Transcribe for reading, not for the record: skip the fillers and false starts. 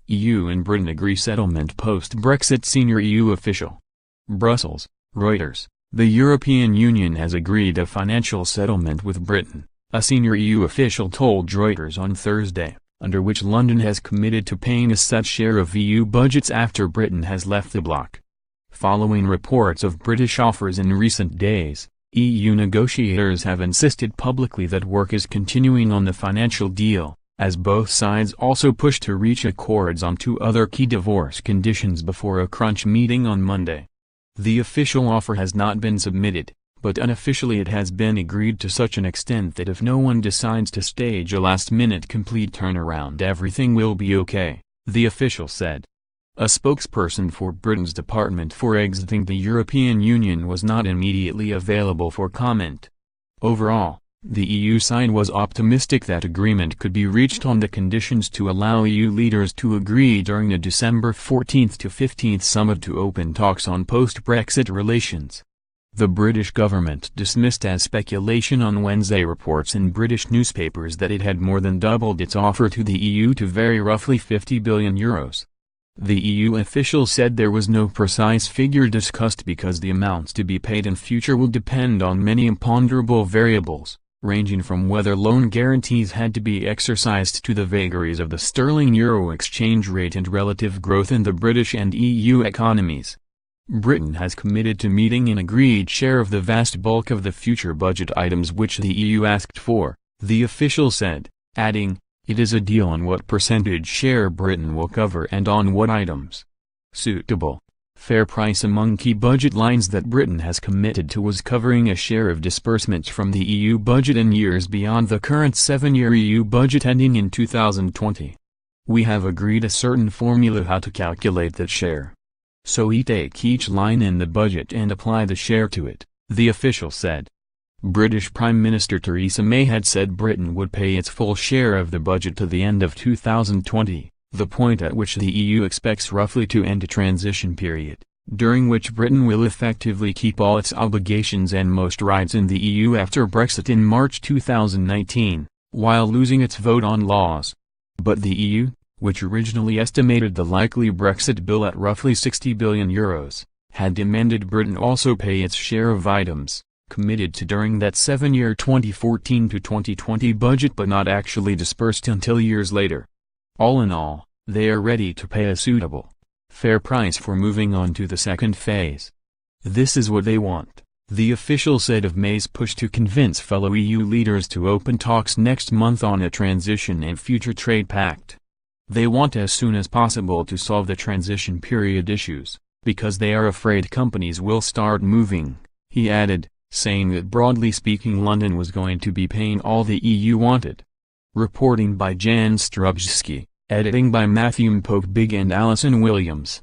EU and Britain agree settlement post-Brexit. Senior EU official. Brussels, Reuters. The European Union has agreed a financial settlement with Britain, a senior EU official told Reuters on Thursday, under which London has committed to paying a set share of EU budgets after Britain has left the bloc. Following reports of British offers in recent days, EU negotiators have insisted publicly that work is continuing on the financial deal, as both sides also push to reach accords on two other key divorce conditions before a crunch meeting on Monday. The official offer has not been submitted, but unofficially it has been agreed to such an extent that if no one decides to stage a last-minute complete turnaround, everything will be okay, the official said. A spokesperson for Britain's Department for Exiting the European Union was not immediately available for comment. Overall, the EU side was optimistic that agreement could be reached on the conditions to allow EU leaders to agree during the December 14 to 15 summit to open talks on post-Brexit relations. The British government dismissed as speculation on Wednesday reports in British newspapers that it had more than doubled its offer to the EU to very roughly €50 billion. The EU official said there was no precise figure discussed because the amounts to be paid in future will depend on many imponderable variables, ranging from whether loan guarantees had to be exercised to the vagaries of the sterling-euro exchange rate and relative growth in the British and EU economies. Britain has committed to meeting an agreed share of the vast bulk of the future budget items which the EU asked for, the official said, adding, "It is a deal on what percentage share Britain will cover and on what items." Suitable, fair price among key budget lines that Britain has committed to was covering a share of disbursements from the EU budget in years beyond the current 7-year EU budget ending in 2020. "We have agreed a certain formula how to calculate that share. So we take each line in the budget and apply the share to it," the official said. British Prime Minister Theresa May had said Britain would pay its full share of the budget to the end of 2020, the point at which the EU expects roughly to end a transition period, during which Britain will effectively keep all its obligations and most rights in the EU after Brexit in March 2019, while losing its vote on laws. But the EU, which originally estimated the likely Brexit bill at roughly €60 billion, had demanded Britain also pay its share of items committed to during that 7-year 2014 to 2020 budget but not actually dispersed until years later. All in all, they are ready to pay a suitable, fair price for moving on to the second phase. This is what they want, the official said of May's push to convince fellow EU leaders to open talks next month on a transition and future trade pact. They want as soon as possible to solve the transition period issues, because they are afraid companies will start moving, he added, saying that broadly speaking London was going to be paying all the EU wanted. Reporting by Jan Strubski, editing by Matthew Pope Big and Alison Williams.